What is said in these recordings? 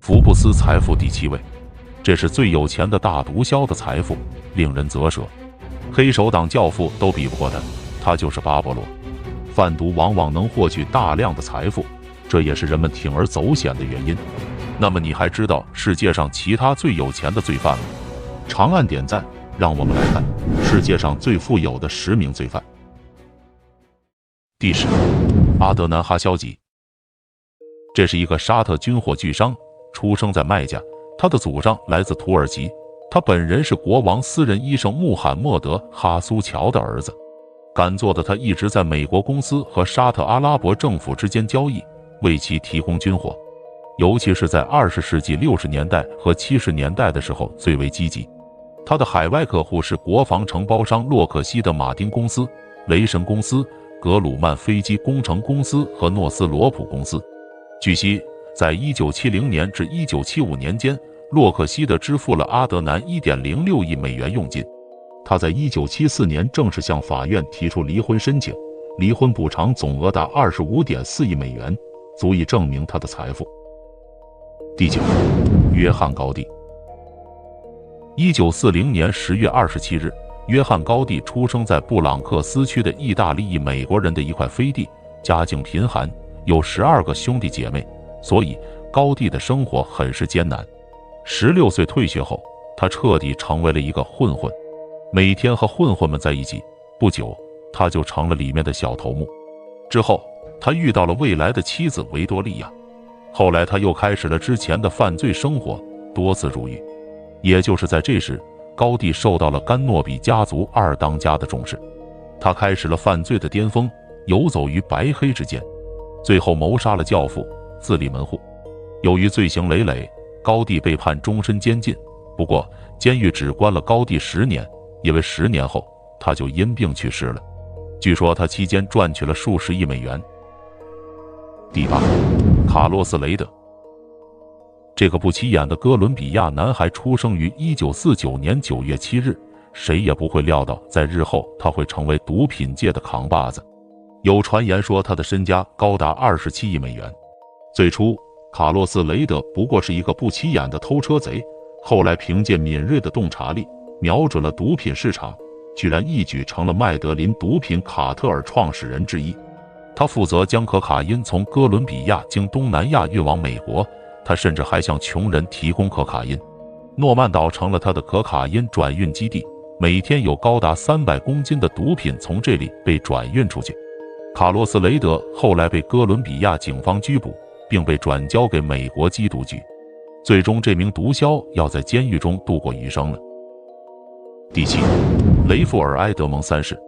福布斯财富第7位，这是最有钱的大毒枭的财富，令人啧舌。黑手党教父都比不过他，他就是巴勃罗。贩毒往往能获取大量的财富，这也是人们铤而走险的原因。那么你还知道世界上其他最有钱的罪犯吗？长按点赞，让我们来看世界上最富有的10名罪犯。第10，阿德南·哈肖吉。这是一个沙特军火巨商，出生在麦加，他的祖上来自土耳其，他本人是国王私人医生穆罕默德·哈苏乔的儿子。敢做的他一直在美国公司和沙特阿拉伯政府之间交易，为其提供军火，尤其是在20世纪60年代和70年代的时候最为积极。他的海外客户是国防承包商洛克希德马丁公司、雷神公司、格鲁曼飞机工程公司和诺斯罗普公司。据悉，在1970年至1975年间，洛克希德支付了阿德南1.06亿美元佣金。他在1974年正式向法院提出离婚申请，离婚补偿总额达25.4亿美元，足以证明他的财富。第9，约翰·高地。1940年10月27日，约翰·高地出生在布朗克斯区的意大利裔美国人的一块飞地，家境贫寒，有12个兄弟姐妹，所以高地的生活很是艰难。16岁退学后，他彻底成为了一个混混，每天和混混们在一起。不久，他就成了里面的小头目。之后，他遇到了未来的妻子维多利亚。后来，他又开始了之前的犯罪生活，多次入狱。也就是在这时，高地受到了甘诺比家族2当家的重视，他开始了犯罪的巅峰，游走于白黑之间，最后谋杀了教父，自立门户。由于罪行累累，高地被判终身监禁。不过，监狱只关了高地10年，因为10年后他就因病去世了。据说他期间赚取了数十亿美元。第8，卡洛斯·雷德。这个不起眼的哥伦比亚男孩出生于1949年9月7日，谁也不会料到，在日后他会成为毒品界的扛把子。有传言说他的身家高达27亿美元。最初，卡洛斯·雷德不过是一个不起眼的偷车贼，后来凭借敏锐的洞察力，瞄准了毒品市场，居然一举成了麦德林毒品卡特尔创始人之一。他负责将可卡因从哥伦比亚经东南亚运往美国，他甚至还向穷人提供可卡因。诺曼岛成了他的可卡因转运基地，每天有高达300公斤的毒品从这里被转运出去。卡洛斯·雷德后来被哥伦比亚警方拘捕，并被转交给美国缉毒局。最终，这名毒枭要在监狱中度过余生了。第7，雷富尔·埃德蒙3世。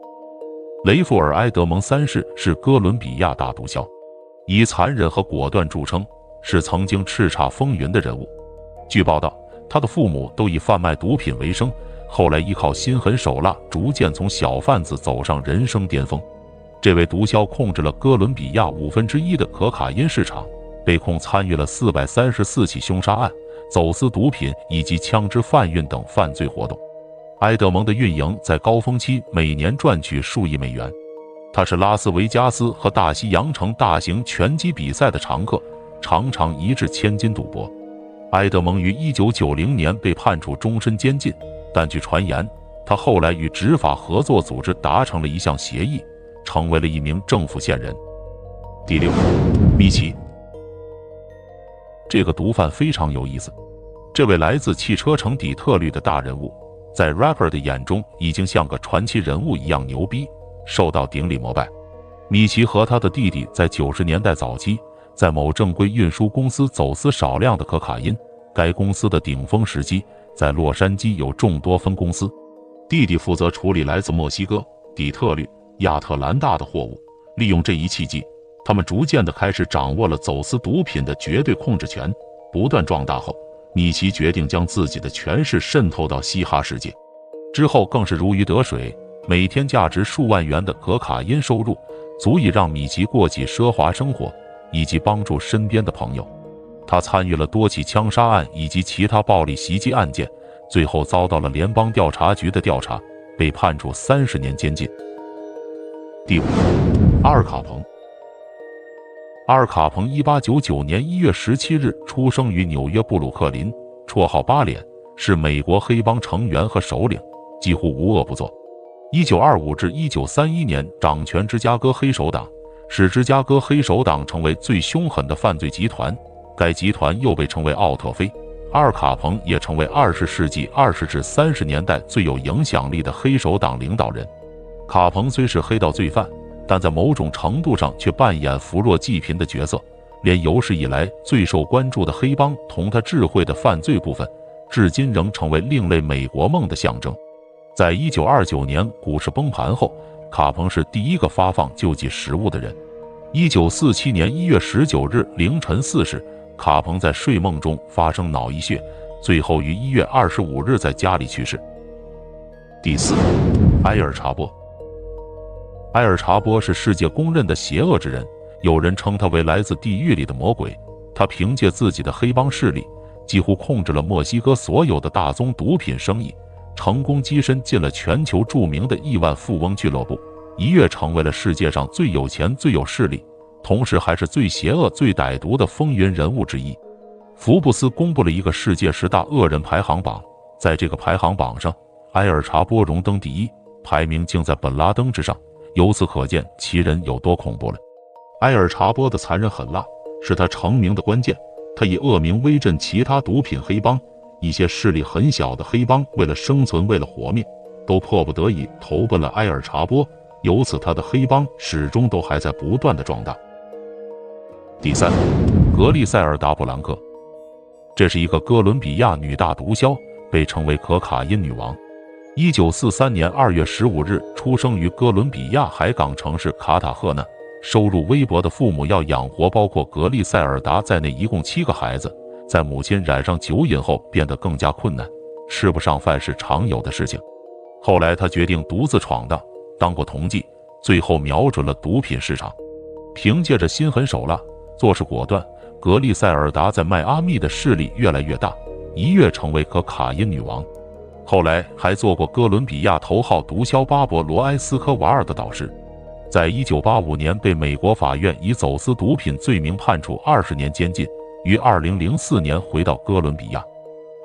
雷富尔·埃德蒙3世是哥伦比亚大毒枭，以残忍和果断著称，是曾经叱咤风云的人物。据报道，他的父母都以贩卖毒品为生，后来依靠心狠手辣，逐渐从小贩子走上人生巅峰。这位毒枭控制了哥伦比亚1/5的可卡因市场，被控参与了434起凶杀案、走私毒品以及枪支贩运等犯罪活动。埃德蒙的运营在高峰期每年赚取数亿美元。他是拉斯维加斯和大西洋城大型拳击比赛的常客，常常一掷千金赌博。埃德蒙于1990年被判处终身监禁，但据传言，他后来与执法合作组织达成了一项协议，成为了一名政府线人。第6，米奇。这个毒贩非常有意思，这位来自汽车城底特律的大人物，在 rapper 的眼中已经像个传奇人物一样牛逼，受到顶礼膜拜。米奇和他的弟弟在90年代早期，在某正规运输公司走私少量的可卡因。该公司的顶峰时期在洛杉矶有众多分公司，弟弟负责处理来自墨西哥、底特律、亚特兰大的货物。利用这一契机，他们逐渐地开始掌握了走私毒品的绝对控制权。不断壮大后，米奇决定将自己的权势渗透到嘻哈世界，之后更是如鱼得水，每天价值数万元的可卡因收入，足以让米奇过起奢华生活，以及帮助身边的朋友。他参与了多起枪杀案以及其他暴力袭击案件，最后遭到了联邦调查局的调查，被判处30年监禁。第5，阿尔卡彭。阿尔卡彭1899年1月17日出生于纽约布鲁克林，绰号八脸，是美国黑帮成员和首领，几乎无恶不作。1925至1931年掌权芝加哥黑手党，使芝加哥黑手党成为最凶狠的犯罪集团。该集团又被称为奥特菲。阿尔卡彭也成为20世纪20至30年代最有影响力的黑手党领导人。卡彭虽是黑道罪犯，但在某种程度上却扮演扶弱济贫的角色，连有史以来最受关注的黑帮同他智慧的犯罪部分，至今仍成为另类美国梦的象征。在1929年股市崩盘后，卡彭是第一个发放救济食物的人。1947年1月19日凌晨4时，卡彭在睡梦中发生脑溢血，最后于1月25日在家里去世。第四，埃尔查波。埃尔查波是世界公认的邪恶之人，有人称他为来自地狱里的魔鬼。他凭借自己的黑帮势力，几乎控制了墨西哥所有的大宗毒品生意，成功跻身进了全球著名的亿万富翁俱乐部，一跃成为了世界上最有钱、最有势力，同时还是最邪恶、最歹毒的风云人物之一。福布斯公布了一个世界10大恶人排行榜，在这个排行榜上，埃尔查波荣登第一，排名竟在本拉登之上，由此可见其人有多恐怖了。埃尔查波的残忍狠辣是他成名的关键，他以恶名威震其他毒品黑帮，一些势力很小的黑帮为了生存、为了活命，都迫不得已投奔了埃尔查波，由此他的黑帮始终都还在不断的壮大。第三，格利塞尔达·布兰克，这是一个哥伦比亚女大毒枭，被称为可卡因女王。1943年2月15日出生于哥伦比亚海港城市卡塔赫纳，收入微薄的父母要养活包括格利塞尔达在内一共7个孩子，在母亲染上酒瘾后变得更加困难，吃不上饭是常有的事情。后来他决定独自闯荡，当过统计，最后瞄准了毒品市场。凭借着心狠手辣、做事果断，格利塞尔达在迈阿密的势力越来越大，一跃成为可卡因女王。后来还做过哥伦比亚头号毒枭巴勃罗·埃斯科瓦尔的导师。在1985年被美国法院以走私毒品罪名判处20年监禁，于2004年回到哥伦比亚。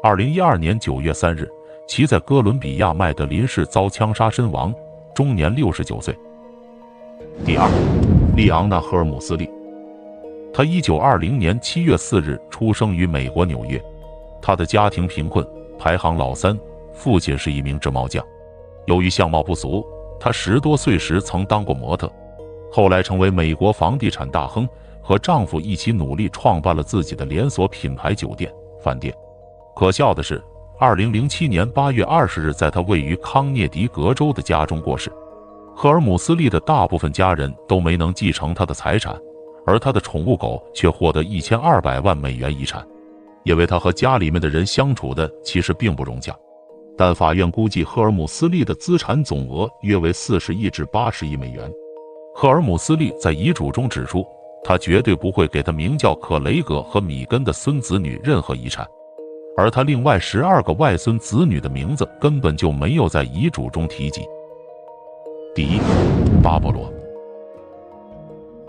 2012年9月3日，其在哥伦比亚麦德林市遭枪杀身亡，终年69岁。第二，利昂纳·赫尔姆斯利。他1920年7月4日出生于美国纽约，他的家庭贫困，排行老三，父亲是一名制帽匠。由于相貌不俗，他10多岁时曾当过模特，后来成为美国房地产大亨，和丈夫一起努力创办了自己的连锁品牌酒店、饭店。可笑的是，2007年8月20日，在他位于康涅狄格州的家中过世。赫尔姆斯利的大部分家人都没能继承他的财产，而他的宠物狗却获得1200万美元遗产，因为他和家里面的人相处的其实并不融洽。但法院估计赫尔姆斯利的资产总额约为40亿至80亿美元。赫尔姆斯利在遗嘱中指出，他绝对不会给他名叫克雷格和米根的孙子女任何遗产，而他另外12个外孙子女的名字根本就没有在遗嘱中提及。第一，巴勃罗。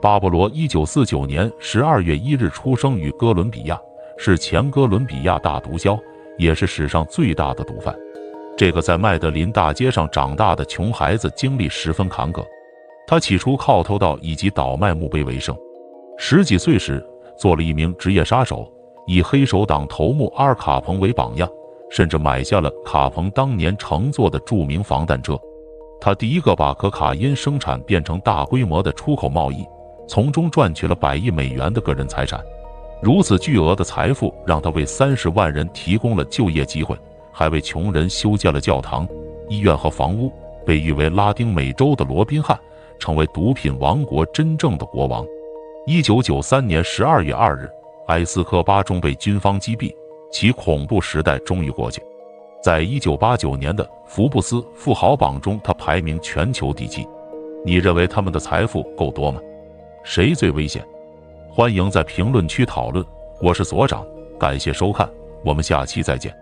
巴勃罗1949年12月1日出生于哥伦比亚，是前哥伦比亚大毒枭，也是史上最大的毒贩。这个在麦德林大街上长大的穷孩子经历十分坎坷，他起初靠偷盗以及倒卖墓碑为生。10几岁时做了一名职业杀手，以黑手党头目阿尔卡彭为榜样，甚至买下了卡彭当年乘坐的著名防弹车。他第一个把可卡因生产变成大规模的出口贸易，从中赚取了100亿美元的个人财产。如此巨额的财富让他为30万人提供了就业机会，还为穷人修建了教堂、医院和房屋，被誉为拉丁美洲的罗宾汉，成为毒品王国真正的国王。1993年12月2日，埃斯科巴终被军方击毙，其恐怖时代终于过去。在1989年的福布斯富豪榜中，他排名全球第7。你认为他们的财富够多吗？谁最危险？欢迎在评论区讨论。我是所长，感谢收看，我们下期再见。